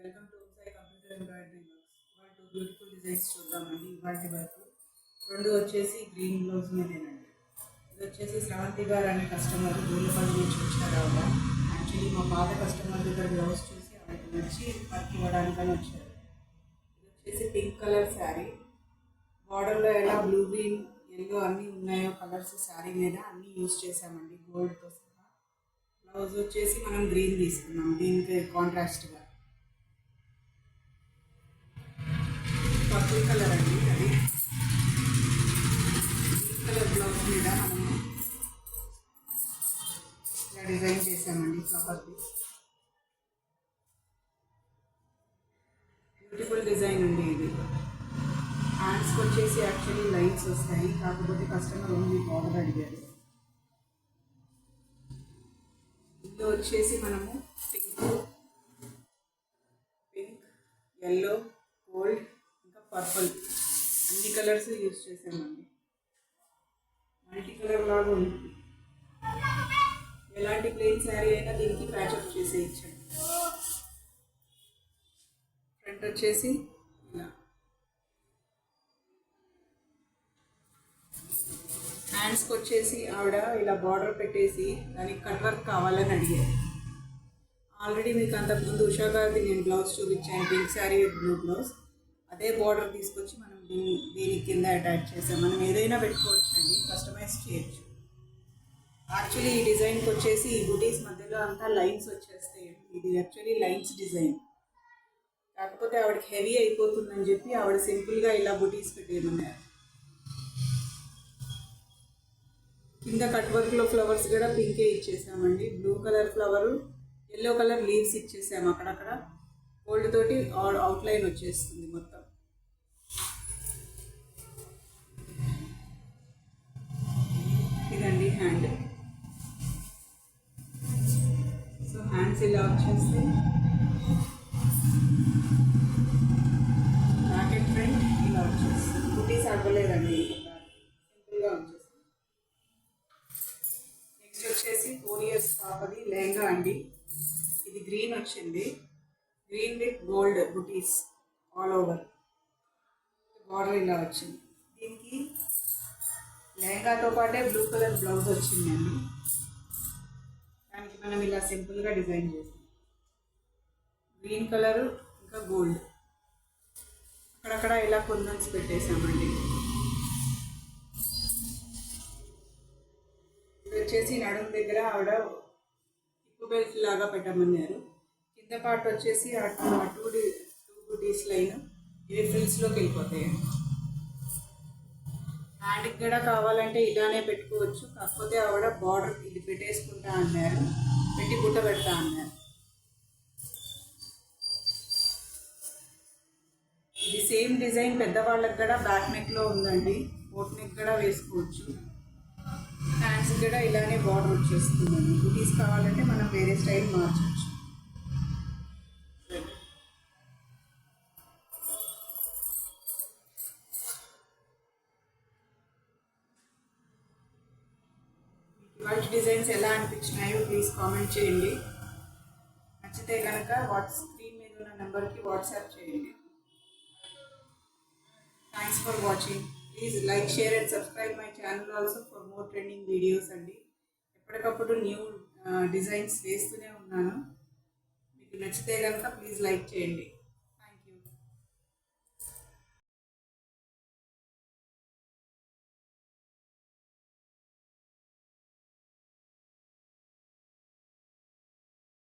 Welcome to Sai computer embroidery works. ఇవాళ beautiful designs చూద్దామండి. ఇవాటి వరకు రెండు వచ్చేసి గ్రీన్ బ్లౌజ్ మీదేనండి. ఇది వచ్చేసి శ్రవంతి గారు అనే కస్టమర్ గోల్పల్లి నుంచి వచ్చారు. ఆవిడ యాక్చువల్లీ మా పాత కస్టమర్ దగ్గర బ్లౌజ్ చూసి ఆవిడకి నచ్చి వర్క్ ఇవ్వడానికని వచ్చారు. ఇది వచ్చేసి పింక్ కలర్ శారీ, బార్డర్లో ఎలా బ్లూ గ్రీన్ ఎల్లో అన్నీ ఉన్నాయో కలర్స్ శారీ మీద అన్నీ యూజ్ చేసామండి గోల్డ్తో సహా. బ్లౌజ్ వచ్చేసి మనం గ్రీన్ తీసుకున్నాం దీనికి కాంట్రాస్ట్గా. పర్పుల్ కలర్ అండి, అది గ్రీన్ కలర్ బ్లౌజ్ మీద మనం ఇలా డిజైన్ చేసామండి ఫ్లవర్ది. బ్యూటిఫుల్ డిజైన్ అండి ఇది. హ్యాండ్స్కి వచ్చేసి యాక్చువల్లీ లైన్స్ వస్తాయి, కాకపోతే కస్టమర్ ఓన్లీ బార్డర్ అడిగారు. ఇందులో వచ్చేసి మనము పింక్, ఎల్లో, గోల్డ్ ఇంకా పర్పుల్ అన్ని కలర్స్ యూజ్ చేసామండి. మల్టీ కలర్ లాగా ఉంది. ఎలాంటి ప్లెయిన్ శారీ అయినా దీనికి ప్యాచప్ చేసేయచ్చండి. ఫ్రంట్ వచ్చేసి ఇలా, హ్యాండ్స్కి వచ్చేసి ఆవిడ ఇలా బార్డర్ పెట్టేసి దానికి కట్ వర్క్ కావాలని అడిగారు. ఆల్రెడీ మీకు అంతకుముందు ఉషా గారిది నేను బ్లౌజ్ చూపించాను, pink sari with blue blouse. అదే బార్డర్ తీసుకొచ్చి మనం దీనికి కింద అటాచ్ చేసాం. మనం ఏదైనా పెట్టుకోవచ్చు అండి, కస్టమైజ్ చేయొచ్చు. యాక్చువల్లీ ఈ డిజైన్కి వచ్చేసి ఈ బుటీస్ మధ్యలో అంతా లైన్స్ వచ్చేస్తాయి. ఇది యాక్చువల్లీ లైన్స్ డిజైన్, కాకపోతే ఆవిడకి హెవీ అయిపోతుందని చెప్పి ఆవిడ సింపుల్గా ఇలా బుటీస్ పెట్టేయమన్నారు. కింద కట్ వర్క్లో ఫ్లవర్స్ కూడా పింకే ఇచ్చేసామండి. Blue colour flower, yellow colour leaves ఇచ్చేసాము. అక్కడక్కడ గోల్డ్ తోటి అవుట్లైన్ వచ్చేస్తుంది మొత్తం. ఇదండి హ్యాండ్. సో హ్యాండ్స్ ఇలా వచ్చేస్తే బ్యాక్ అండ్ ఫ్రంట్ ఇలా వచ్చేస్తుంది. బుటీస్ అవ్వలేదండి, సింపుల్గా వచ్చేస్తుంది. నెక్స్ట్ వచ్చేసి 4 years పాపది లెహంగా అండి. ఇది గ్రీన్ వచ్చింది, green with gold buttis all over. Border ఇలా వచ్చింది. దీనికి లెహంగాతో పాటే బ్లూ కలర్ బ్లౌజ్ వచ్చిందండి. దానికి మనం ఇలా సింపుల్గా డిజైన్ చేసాం. గ్రీన్ కలరు ఇంకా గోల్డ్, అక్కడక్కడ ఇలా కుందన్స్ పెట్టేసామండి. ఇది వచ్చేసి నడుము దగ్గర ఆవిడ టిప్పు బెల్ట్ లాగా పెట్టమన్నారు. కింద పార్ట్ వచ్చేసి టూ బుటీస్ లైన్, ఇవి ఫ్రిల్స్లోకి వెళ్ళిపోతాయి. హ్యాండ్కి కూడా కావాలంటే ఇలానే పెట్టుకోవచ్చు, కాకపోతే ఆవిడ బార్డర్ ఇది పెట్టేసుకుంటా అన్నారు, పెట్టి బుట్ట పెడతా అన్నారు. ఇది సేమ్ డిజైన్ పెద్దవాళ్ళకి కూడా బ్యాక్ నెక్లో ఉందండి, బోట్ నెక్ కూడా వేసుకోవచ్చు. హ్యాండ్స్ కూడా ఇలానే బార్డర్ వచ్చేస్తుందండి. బుటీస్ కావాలంటే మనం వేరే స్టైల్ మార్చవచ్చు. ఇవాటి డిజైన్స్ ఎలా అనిపించినాయో ప్లీజ్ కామెంట్ చేయండి. నచ్చితే కనుక స్క్రీన్ మీద ఉన్న నెంబర్కి వాట్సాప్ చేయండి. Thanks for watching. Please like, share and subscribe my channel also for more trending videos అండి. ఎప్పటికప్పుడు న్యూ డిజైన్స్ వేస్తూనే ఉన్నాను. మీకు నచ్చితే కనుక ప్లీజ్ లైక్ చేయండి.